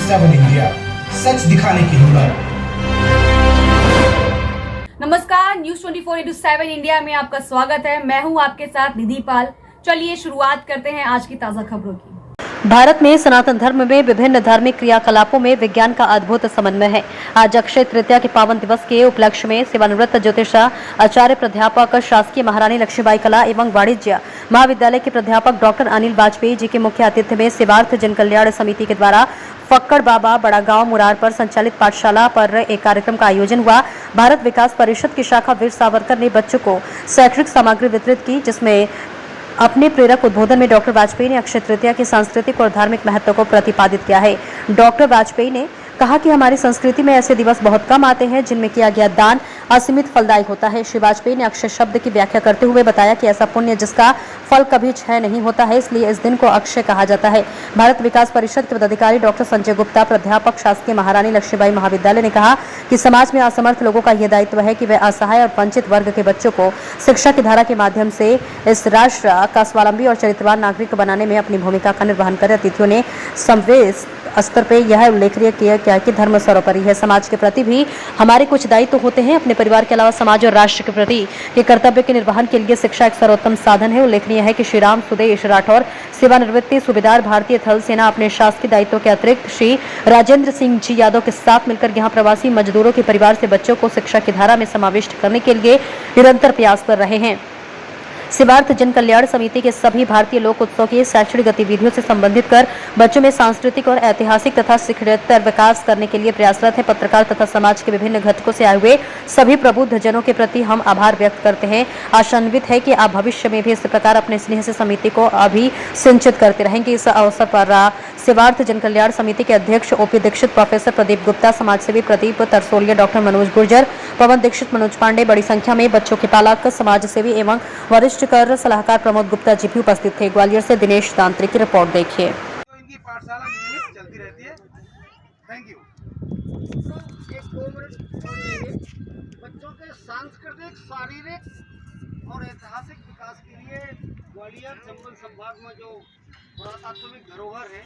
7 India, सच दिखाने की हिम्मत। नमस्कार, न्यूज 24/7 इंडिया में आपका स्वागत है। मैं हूं आपके साथ निधि पाल। चलिए शुरुआत करते हैं आज की ताजा खबरों की। भारत में सनातन धर्म में विभिन्न धार्मिक क्रियाकलापों में विज्ञान का अद्भुत समन्वय है। आज अक्षय तृतीया के पावन दिवस के उपलक्ष्य में सेवानिवृत्त ज्योतिष आचार्य प्राध्यापक शासकीय महारानी लक्ष्मीबाई कला एवं वाणिज्य महाविद्यालय के प्राध्यापक डॉक्टर अनिल वाजपेयी जी के मुख्य आतिथ्य में सेवार्थ जन कल्याण समिति के द्वारा फक्कड़ बाबा बड़ा गांव मुरार पर संचालित पाठशाला पर एक कार्यक्रम का आयोजन हुआ। भारत विकास परिषद की शाखा वीर सावरकर ने बच्चों को शैक्षिक सामग्री वितरित की, जिसमें अपने प्रेरक उद्बोधन में डॉक्टर वाजपेयी ने अक्षय तृतीया के सांस्कृतिक और धार्मिक महत्व को प्रतिपादित किया है। डॉक्टर वाजपेयी ने कहा कि हमारी संस्कृति में ऐसे दिवस बहुत कम आते हैं जिनमें किया गया दान असीमित फलदायी होता है। श्री वाजपेयी ने अक्षय शब्द की व्याख्या करते हुए बताया कि ऐसा पुण्य जिसका फल कभी क्षय नहीं होता है, इसलिए इस दिन को अक्षय कहा जाता है। भारत विकास परिषद के पदाधिकारी डॉक्टर संजय गुप्ता, प्राध्यापक शासकीय महारानी लक्ष्मीबाई महाविद्यालय ने कहा कि समाज में असमर्थ लोगों का यह दायित्व है कि वे असहाय और वंचित वर्ग के बच्चों को शिक्षा की धारा के माध्यम से इस राष्ट्र का स्वावलंबी और चरित्रवान नागरिक बनाने में अपनी भूमिका का निर्वहन करें। अतिथियों ने संवेद स्तर पर यह उल्लेखनीय किया कि धर्म सर्वोपरि है। समाज के प्रति भी हमारे कुछ दायित्व होते हैं। अपने परिवार के अलावा समाज और राष्ट्र के प्रति के कर्तव्य के निर्वहन के लिए शिक्षा एक सर्वोत्तम साधन है। उल्लेखनीय है कि श्री राम सुदेश राठौर सेवानिवृत्त सूबेदार भारतीय थल सेना अपने शासकीय दायित्वों के अतिरिक्त श्री राजेंद्र सिंह जी यादव के साथ मिलकर यहाँ प्रवासी मजदूरों के परिवार से बच्चों को शिक्षा की धारा में समाविष्ट करने के लिए निरंतर प्रयास कर रहे हैं। सेवार्थ जन कल्याण समिति के सभी भारतीय लोक उत्सव की शैक्षणिक गतिविधियों से संबंधित कर बच्चों में सांस्कृतिक और ऐतिहासिक तथा शिक्षणोत्तर विकास करने के लिए प्रयासरत है। पत्रकार तथा समाज के विभिन्न घटकों से आए हुए सभी प्रबुद्ध जनों के प्रति हम आभार व्यक्त करते हैं। आशान्वित है कि आप भविष्य में भी इस प्रकार अपने स्नेह से समिति को अभिसिंचित करते रहेंगे। इस अवसर पर सेवार्थ जन कल्याण समिति के अध्यक्ष ओपी दीक्षित, प्रोफेसर प्रदीप गुप्ता, समाजसेवी प्रदीप तरसोलिया, डॉक्टर मनोज गुर्जर, पवन दीक्षित, मनोज पांडे, बड़ी संख्या में बच्चों के पालक, समाजसेवी एवं वरिष्ठ कर सलाहकार प्रमोद गुप्ता जी भी उपस्थित थे। ग्वालियर से दिनेश तांत्रिक की रिपोर्ट देखिए। तो इनकी पाठशाला नियमित चलती रहती है। Thank you. एक 2 मिनट और लेंगे। बच्चों के सांस्कृतिक, शारीरिक और ऐतिहासिक विकास के लिए ग्वालियर चंबल संभाग में जो पुरातात्विक धरोहर है,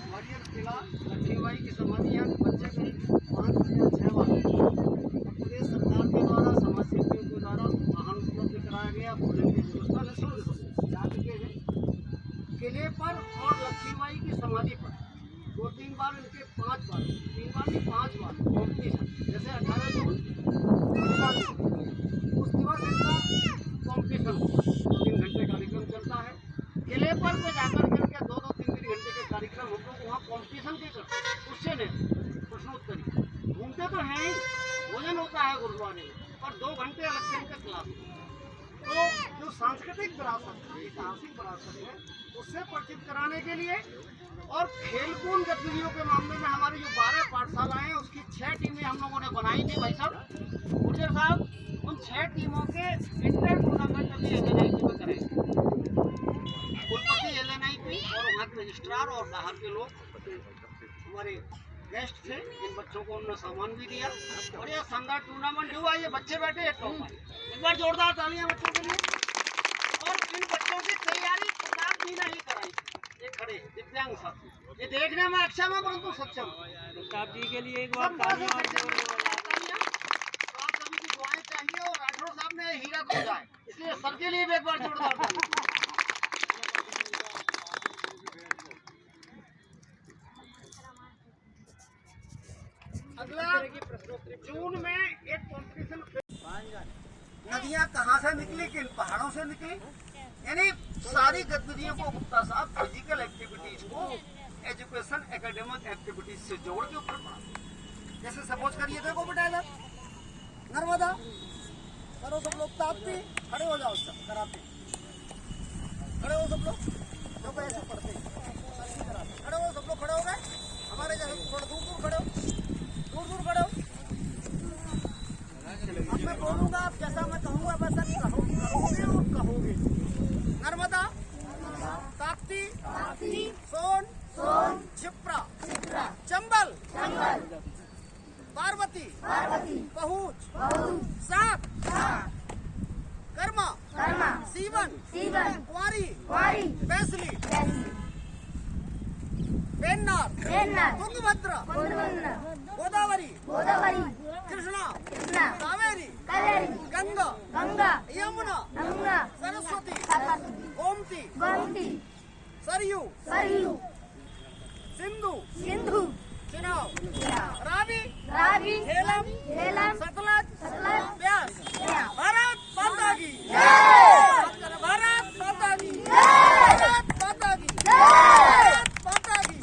ग्वालियर किला, लक्ष्मीबाई की समाधि, यहाँ के बच्चे करीब 5 या 6 बार प्रदेश सरकार के द्वारा, समाज सेवियों के द्वारा वाहन उपलब्ध कराया गया, भोजन की व्यवस्था निःशुल्क जा चुके हैं। किले पर और लक्ष्मीबाई की समाधि पर 2-3 बार इनके 5 बार 3 बार नहीं 5 बार कॉम्पिटिशन, जैसे 18 जून उस दिवस इनका कॉम्पिटिशन 2-3 घंटे कार्यक्रम चलता है। किले पर तो जाकर के इनके 2-2, 3-3 घंटे के कार्यक्रम होते हैं। वहाँ कॉम्पिटिशन के करते उससे नहीं, प्रश्नोत्तरी घूमते तो हैं ही, भोजन होता है गुरुद्वारे में, पर 2 घंटे अलग से इनका क्लास। तो जो सांस्कृतिक विरासत है, ऐतिहासिक विरासत है, उससे परिचित कराने के लिए और खेलकूद गतिविधियों के मामले में हमारी जो 12 पाठशालाएं हैं, उसकी 6 टीमें हम लोगों ने बनाई थी। भाई साहब गुर्जर साहब, उन 6 टीमों के इंटर टूर्नामेंट अभी LNIP में करेंगे। कुलपति LNIP और वहाँ के रजिस्ट्रार और बाहर के लोग हमारे गेस्ट थे। इन बच्चों को उन्होंने सामान भी दिया और ये शानदार टूर्नामेंट हुआ। ये बच्चे बैठे एक बार जोरदार तालियां बच्चों के लिए। और इन बच्चों की तैयारी प्रताप जी ने ही कराई। ये खड़े दिव्यांग साथी, ये देखने में अक्षम है परंतु सक्षम। प्रताप जी के लिए एक बार तालियां। तो आप सभी की दुआएं चाहिए और राठौर साहब ने हीरा खोजा है, इसलिए सबके लिए भी एक बार जोरदार तालियां। अगला जून में एक कॉम्पिटिशन। नदियाँ कहाँ से निकली, किन पहाड़ों से निकली, यानी सारी गतिविधियों को गुप्ता साहब फिजिकल एक्टिविटीज को एजुकेशन एकेडमिक एक्टिविटीज से जोड़ के ऊपर पढ़ा। जैसे सपोज करिए, देखो बेटा इधर नर्मदा करो सब लोग, ताप्ती खड़े हो जाओ, सब कराते खड़े हो सब लोग, जो ऐसे पढ़ते खड़े हो सब लोग, खड़े हो गए हमारे जैसे, थोड़ा दूर दूर खड़े हो, दूर दूर खड़े हो। अब मैं बोलूंगा, आप जैसा मैं कहूँगा वैसा करोगे और कहोगे। नर्मदा, ताप्ती, सोन, क्षिप्रा, चंबल, पार्वती, पहुँच, साप, कर्मा, सीवन सीवन कुंवारी कुंवारी बैसली बैसली पेन्नार पेन्नार तुंगभद्रा तुंगभद्रा गोदावरी गोदावरी कृष्णा कृष्णा कावेरी कावेरी गंगा गंगा यमुना यमुना सरस्वती सरस्वती गोमती गोमती सरयू सरयू सिंधु सिंधु चिनाव रावी रावी झेलम झेलम सतलज सतलज व्यास व्यास। भारत माता की भारत माता की भारत माता की भारत माता की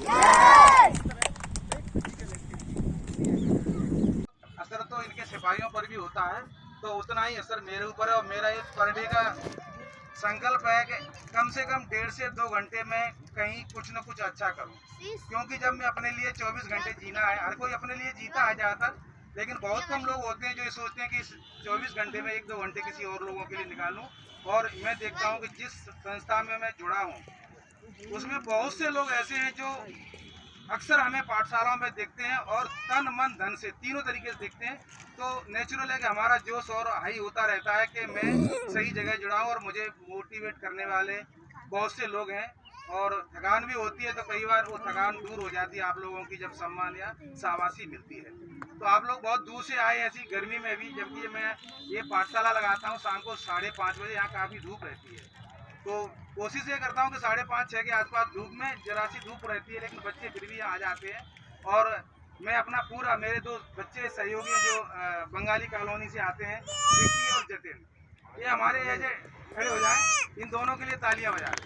असर तो इनके सिपाहियों पर भी होता है, तो उतना ही असर मेरे ऊपर है। और मेरा एक पर डे का संकल्प है कि कम से कम 1.5 से 2 घंटे में कहीं कुछ न कुछ अच्छा करूं, क्योंकि जब मैं अपने लिए 24 घंटे जीना है, हर कोई अपने लिए जीता है ज़्यादातर, लेकिन बहुत कम लोग होते हैं जो ये सोचते हैं कि इस 24 घंटे में 1-2 घंटे किसी और लोगों के लिए निकालूं। और मैं देखता हूं कि जिस संस्था में मैं जुड़ा हूं उसमें बहुत से लोग ऐसे हैं जो अक्सर हमें पाठशालाओं में देखते हैं और तन मन धन से तीनों तरीके से देखते हैं, तो नेचुरल है कि हमारा जोश और हाई होता रहता है कि मैं सही जगह जुड़ा हूँ। और मुझे मोटिवेट करने वाले बहुत से लोग हैं, और थकान भी होती है तो कई बार वो थकान दूर हो जाती है आप लोगों की जब सम्मान या शाबाशी मिलती है। तो आप लोग बहुत दूर से आए ऐसी गर्मी में भी, जबकि मैं ये पाठशाला लगाता हूँ शाम को 5:30 बजे, यहाँ काफ़ी धूप रहती है, तो कोशिश ये करता हूँ कि 5:30-6 के आसपास धूप में जरा सी धूप रहती है, लेकिन बच्चे फिर भी यहाँ आ जाते हैं। और मैं अपना पूरा, मेरे 2 बच्चे सहयोगी हैं जो बंगाली कॉलोनी से आते हैं, विक्की और जतिन, ये हमारे ऐसे खड़े हो जाए, इन दोनों के लिए तालियां बजाएं।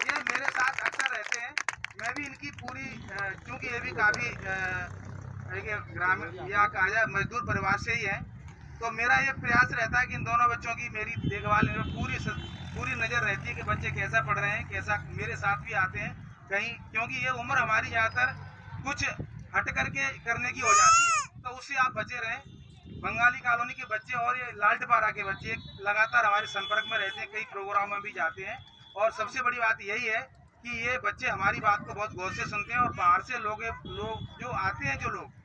ये मेरे साथ अक्सर रहते हैं, मैं भी इनकी पूरी, क्योंकि ये भी काफ़ी ग्रामीण या कहा जाए मजदूर परिवार से ही है, तो मेरा ये प्रयास रहता है कि इन दोनों बच्चों की मेरी देखभाल में पूरी नज़र रहती है कि बच्चे कैसा पढ़ रहे हैं, कैसा। मेरे साथ भी आते हैं कहीं, क्योंकि ये उम्र हमारी ज़्यादातर कुछ हट करके करने की हो जाती है, तो उससे आप बचे रहें। बंगाली कॉलोनी के बच्चे और ये लाल्टपारा के बच्चे लगातार हमारे संपर्क में रहते हैं, कई प्रोग्रामों में भी जाते हैं। और सबसे बड़ी बात यही है कि ये बच्चे हमारी बात को बहुत गौर से सुनते हैं, और बाहर से लोग जो आते हैं, जो लोग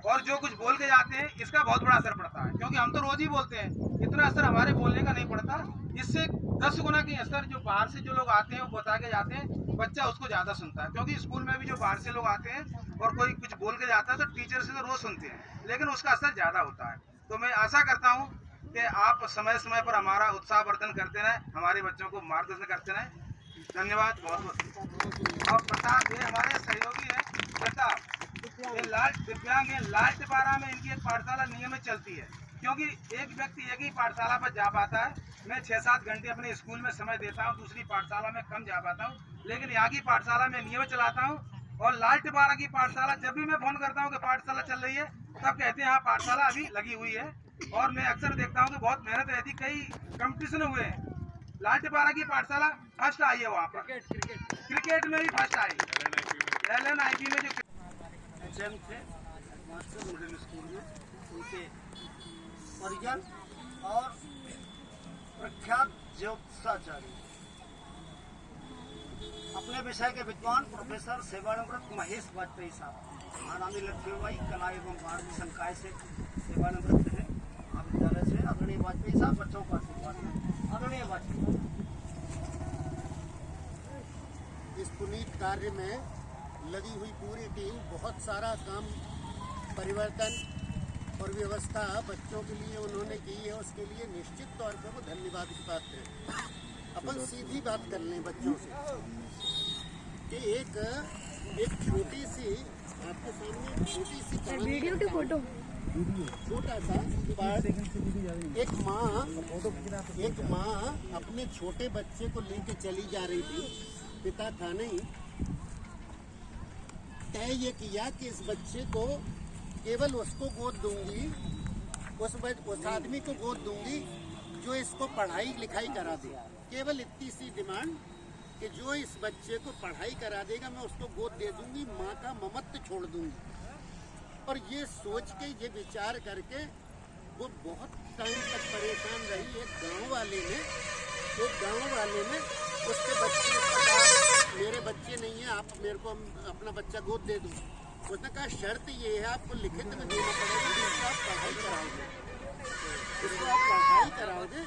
और जो कुछ बोल के जाते हैं, इसका बहुत बड़ा असर पड़ता है, क्योंकि हम तो रोज ही बोलते हैं, इतना असर हमारे बोलने का नहीं पड़ता। इससे 10 गुना की असर जो बाहर से जो लोग आते हैं वो बता के जाते हैं, बच्चा उसको ज़्यादा सुनता है। क्योंकि स्कूल में भी जो बाहर से लोग आते हैं और कोई कुछ बोल के जाता है तो टीचर से तो रोज़ सुनते हैं, लेकिन उसका असर ज़्यादा होता है। तो मैं आशा करता हूँ कि आप समय समय पर हमारा उत्साहवर्धन करते रहें, हमारे बच्चों को मार्गदर्शन करते रहें। धन्यवाद बहुत बहुत। और प्रताप ये हमारे सहयोगी हैं, प्रताप ये दिव्यांग है, लाल्टपारा में इनकी एक पाठशाला नियमित चलती है, क्योंकि एक व्यक्ति एक ही पाठशाला पर जा पाता है। मैं 6-7 घंटे अपने स्कूल में समय देता हूँ, दूसरी पाठशाला में कम जा पाता हूँ, लेकिन यहाँ की पाठशाला में नियमित चलाता हूँ। और लाल्टपारा की पाठशाला जब भी मैं फोन करता हूँ कि पाठशाला चल रही है, तब कहते हैं हाँ पाठशाला अभी लगी हुई है। और मैं अक्सर देखता हूँ कि बहुत मेहनत रहती, कई कंपटीशन हुए हैं, लाल्टपारा की पाठशाला फर्स्ट आई है, वहाँ पर क्रिकेट में भी फर्स्ट आई, LNIP में जो थे मास्टर मिडिल स्कूल में, उनके परिजन और प्रख्यात ज्योतिषाचार्य अपने विषय के विद्वान प्रोफेसर सेवानिवृत्त महेश वाजपेयी साहब महारानी लक्ष्मीबाई कला एवं वाणिज्य संकाय से सेवानिवृत्त है, महाविद्यालय से। आदरणीय वाजपेयी साहब, बच्चों का आशीर्वाद है। आदरणीय वाजपेयी, इस पुनीत कार्य में लगी हुई पूरी टीम बहुत सारा काम, परिवर्तन और व्यवस्था बच्चों के लिए उन्होंने की है, उसके लिए निश्चित तौर पर वो धन्यवाद की पात्र है। अपन सीधी बात कर लें बच्चों से कि एक छोटी सी, आपके सामने छोटी सी वीडियो की फोटो, छोटा सा पार्ट। एक माँ अपने छोटे बच्चे को लेके चली जा रही थी, पिता था नहीं, तय ये किया कि इस बच्चे को केवल उसको गोद दूंगी, उस आदमी को गोद दूंगी जो इसको पढ़ाई लिखाई करा दे। केवल इतनी सी डिमांड कि जो इस बच्चे को पढ़ाई करा देगा मैं उसको गोद दे दूंगी, माँ का ममत्व छोड़ दूंगी। और ये सोच के, ये विचार करके वो बहुत टाइम तक परेशान रही। एक गांव वाले ने उसके बच्चे, मेरे बच्चे नहीं है, आप मेरे को अपना बच्चा गोद दे दो। उसने कहा शर्त ये है आपको लिखित में देना पड़ेगा, आप पढ़ाई कराओगे। इसको आप पढ़ाई कराओगे।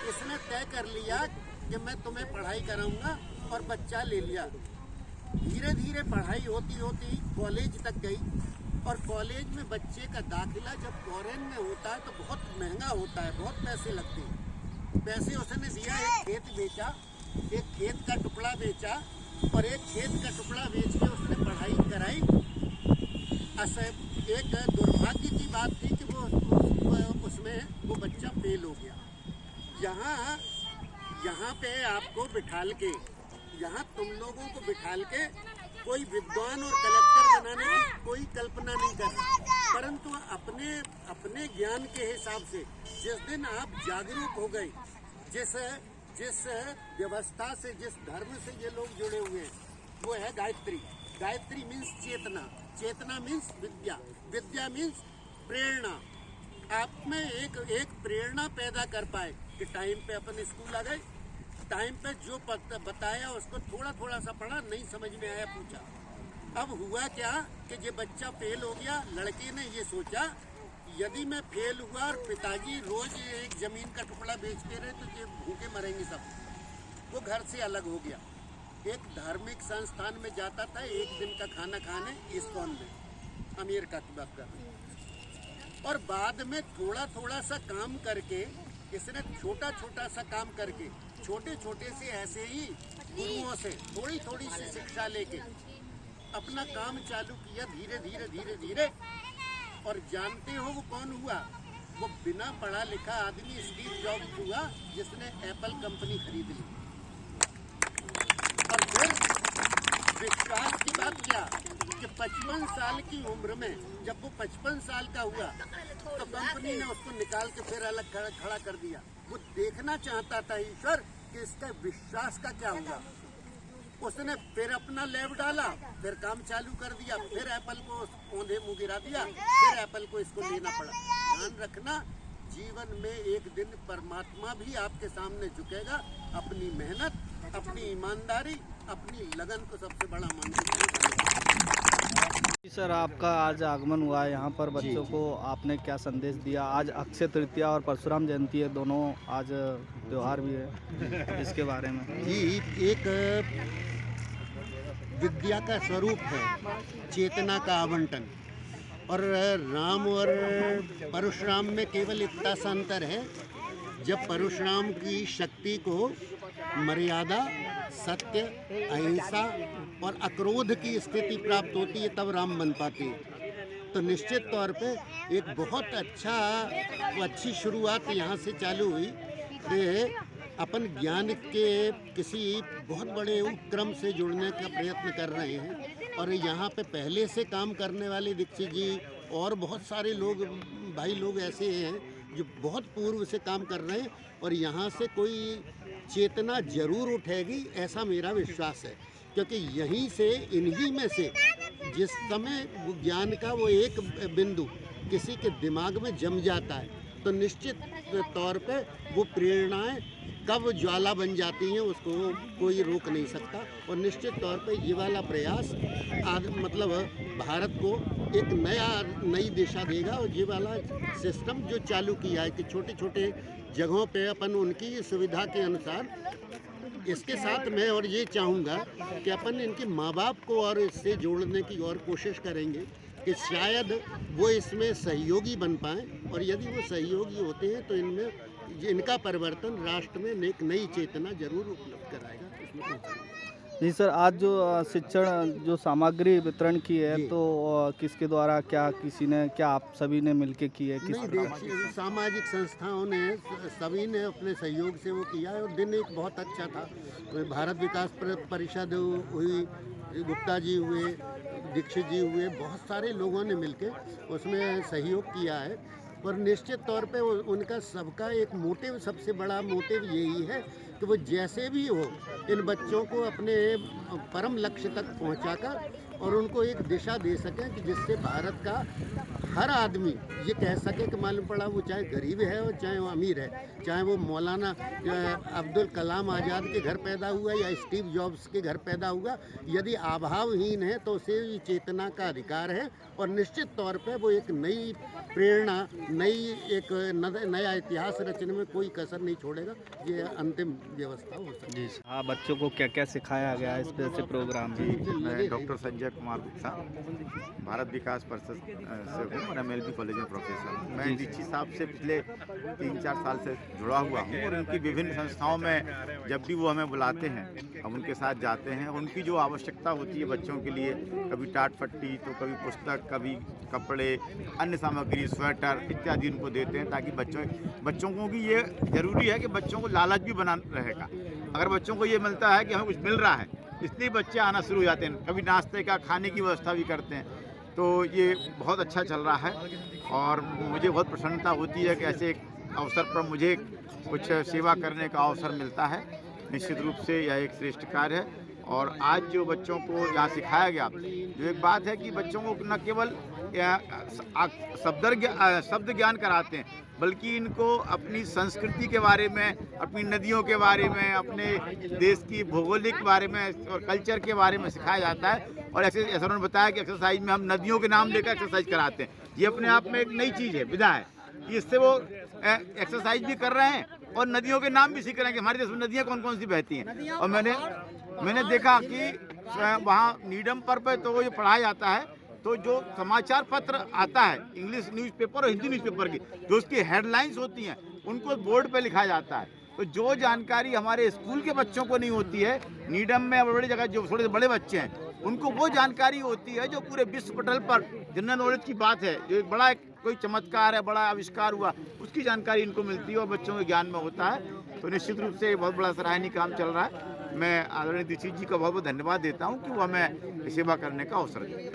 इसने तय कर लिया कि मैं तुम्हें पढ़ाई कराऊंगा और बच्चा ले लिया। धीरे धीरे पढ़ाई होती होती कॉलेज तक गई, और कॉलेज में बच्चे का दाखिला जब फॉरेन में होता है तो बहुत महंगा होता है, बहुत पैसे लगते हैं। पैसे उसने दिया, एक खेत बेचा, एक खेत का टुकड़ा बेचा, और एक खेत का टुकड़ा बेच के उसने पढ़ाई कराई। एक दुर्भाग्य की बात थी कि वो उसमें वो बच्चा फेल हो गया। यहाँ पे आपको बिठाल के, यहाँ तुम लोगों को बिठाल के कोई विद्वान और कलेक्टर बनाने की कोई कल्पना नहीं कर, परंतु अपने ज्ञान के हिसाब से जिस दिन आप जागरूक हो गए, जिस व्यवस्था से, जिस धर्म से ये लोग जुड़े हुए हैं, वो है गायत्री। गायत्री मीन्स चेतना, चेतना मीन्स विद्या, विद्या मीन्स प्रेरणा। आप में एक प्रेरणा पैदा कर पाए कि टाइम पे अपन स्कूल आ गए, टाइम पे जो बताया उसको थोड़ा थोड़ा सा पढ़ा, नहीं समझ में आया पूछा। अब हुआ क्या कि ये बच्चा फेल हो गया। लड़के ने ये सोचा यदि मैं फेल हुआ और पिताजी रोज एक जमीन का टुकड़ा बेचते रहे तो ये भूखे मरेंगे सब। वो घर से अलग हो गया, एक धार्मिक संस्थान में जाता था एक दिन का खाना खाने, इस्कॉन में, अमेरिका की बात कर रहे हैं। और बाद में थोड़ा थोड़ा सा काम करके, इसने छोटा छोटा सा काम करके, छोटे छोटे से ऐसे ही गुरुओं से थोड़ी थोड़ी सी शिक्षा लेके अपना काम चालू किया, धीरे धीरे धीरे धीरे। और जानते हो वो कौन हुआ? वो बिना पढ़ा लिखा आदमी स्टीव जॉब्स हुआ, जिसने एप्पल कंपनी खरीद ली। और फिर विश्वास की बात क्या कि 55 साल की उम्र में, जब वो 55 साल का हुआ तो कंपनी ने उसको निकाल के फिर अलग खड़ा कर दिया। वो देखना चाहता था ईश्वर कि इसका विश्वास का क्या हुआ। उसने फिर अपना लैब डाला, फिर काम चालू कर दिया, फिर एप्पल को औंधे मुंह गिरा दिया, फिर एप्पल को इसको लेना पड़ा। ध्यान रखना, जीवन में एक दिन परमात्मा भी आपके सामने झुकेगा। अपनी मेहनत, अपनी ईमानदारी, अपनी लगन को सबसे बड़ा मानकर। सर, आपका आज आगमन हुआ है यहाँ पर, बच्चों को आपने क्या संदेश दिया? आज अक्षय तृतीया और परशुराम जयंती है, दोनों आज त्योहार भी है, इसके बारे में जी। एक विद्या का स्वरूप है चेतना का आवंटन, और राम और परशुराम में केवल इतना सा अंतर है, जब परशुराम की शक्ति को मर्यादा, सत्य, अहिंसा और अक्रोध की स्थिति प्राप्त होती है, तब राम बन पाते हैं। तो निश्चित तौर पे एक बहुत अच्छी शुरुआत यहाँ से चालू हुई कि अपन ज्ञान के किसी बहुत बड़े उपक्रम से जुड़ने का प्रयत्न कर रहे हैं। और यहाँ पे पहले से काम करने वाले दीक्षित जी और बहुत सारे लोग, भाई लोग ऐसे हैं जो बहुत पूर्व से काम कर रहे हैं, और यहाँ से कोई चेतना जरूर उठेगी, ऐसा मेरा विश्वास है। क्योंकि यहीं से, इन्हीं में से जिस समय वो ज्ञान का वो एक बिंदु किसी के दिमाग में जम जाता है, तो निश्चित तौर पे वो प्रेरणाएं कब ज्वाला बन जाती हैं उसको कोई रोक नहीं सकता। और निश्चित तौर पे ये वाला प्रयास मतलब भारत को एक नई दिशा देगा। और ये वाला सिस्टम जो चालू किया है कि छोटे छोटे जगहों पे अपन उनकी सुविधा के अनुसार, इसके साथ मैं और ये चाहूँगा कि अपन इनके माँ बाप को और इससे जोड़ने की और कोशिश करेंगे कि शायद वो इसमें सहयोगी बन पाएँ। और यदि वो सहयोगी होते हैं तो इनका परिवर्तन राष्ट्र में एक नई चेतना जरूर उपलब्ध कराएगा, इसमें कोई शक नहीं। जी सर, आज जो शिक्षण जो सामग्री वितरण की है, तो किसके द्वारा, क्या किसी ने, क्या आप सभी ने मिलके की है? किस देखिए, सामाजिक संस्थाओं ने, सभी ने अपने सहयोग से वो किया है। और दिन एक बहुत अच्छा था, भारत विकास परिषद हुई, गुप्ता जी हुए, दीक्षित जी हुए, बहुत सारे लोगों ने मिलके उसमें सहयोग किया है। और निश्चित तौर पे उनका सबका एक मोटिव, सबसे बड़ा मोटिव यही है कि वो जैसे भी हो इन बच्चों को अपने परम लक्ष्य तक पहुंचाकर और उनको एक दिशा दे सकें कि जिससे भारत का हर आदमी ये कह सके कि मालूम पड़ा वो चाहे गरीब है और चाहे वो अमीर है, चाहे वो मौलाना अब्दुल कलाम आज़ाद के घर पैदा हुआ या स्टीव जॉब्स के घर पैदा हुआ, यदि अभावहीन है तो उसे चेतना का अधिकार है और निश्चित तौर पे वो एक नई प्रेरणा, नया इतिहास रचने में कोई कसर नहीं छोड़ेगा। ये अंतिम व्यवस्था हो सकती है। जी हाँ, बच्चों को क्या क्या सिखाया गया इस पे से प्रोग्राम में? मैं डॉक्टर संजय कुमार गुप्ता, भारत विकास परिषद से हूँ और MLB कॉलेज में प्रोफेसर हूँ। मैं दीक्षित साहब से पिछले 3-4 साल से जुड़ा हुआ हूँ और उनकी विभिन्न संस्थाओं में जब भी वो हमें बुलाते हैं हम उनके साथ जाते हैं। उनकी जो आवश्यकता होती है बच्चों के लिए, कभी टाट पट्टी तो कभी पुस्तक, कभी कपड़े, अन्य सामग्री, स्वेटर इत्यादि उनको देते हैं ताकि बच्चों को भी ये ज़रूरी है कि बच्चों को लालच भी बना रहेगा। अगर बच्चों को ये मिलता है कि हमें कुछ मिल रहा है, इसलिए बच्चे आना शुरू हो जाते हैं। कभी नाश्ते का, खाने की व्यवस्था भी करते हैं, तो ये बहुत अच्छा चल रहा है और मुझे बहुत प्रसन्नता होती है कि ऐसे एक अवसर पर मुझे कुछ सेवा करने का अवसर मिलता है। निश्चित रूप से यह एक श्रेष्ठ कार्य है। और आज जो बच्चों को यहाँ सिखाया गया, जो एक बात है कि बच्चों को न केवल शब्द ज्ञान कराते हैं, बल्कि इनको अपनी संस्कृति के बारे में, अपनी नदियों के बारे में, अपने देश की भौगोलिक बारे में और कल्चर के बारे में सिखाया जाता है। और ऐसे उन्होंने बताया कि एक्सरसाइज में हम नदियों के नाम लेकर एक्सरसाइज कराते हैं। ये अपने आप में एक नई चीज़ है, विधा है कि इससे वो एक्सरसाइज भी कर रहे हैं और नदियों के नाम भी सीख रहे हैं कि हमारे देश में नदियाँ कौन कौन सी बहती हैं। और मैंने देखा कि वहाँ नीडम पर तो ये पढ़ाया जाता है, तो जो समाचार पत्र आता है इंग्लिश न्यूज़पेपर और हिंदी न्यूज़पेपर की, जो उसकी हेडलाइंस होती हैं उनको बोर्ड पे लिखा जाता है। तो जो जानकारी हमारे स्कूल के बच्चों को नहीं होती है, नीडम में बड़ी जगह जो थोड़े बड़े बच्चे हैं उनको वो जानकारी होती है जो पूरे विश्व पटल पर जनरल नॉलेज की बात है, जो एक बड़ा कोई चमत्कार है, बड़ा आविष्कार हुआ, उसकी जानकारी इनको मिलती है और बच्चों के ज्ञान में होता है। तो निश्चित रूप से बहुत बड़ा सराहनीय काम चल रहा है। मैं आदरणीय दीक्षित जी का बहुत बहुत धन्यवाद देता हूँ कि वो हमें सेवा करने का अवसर दिया।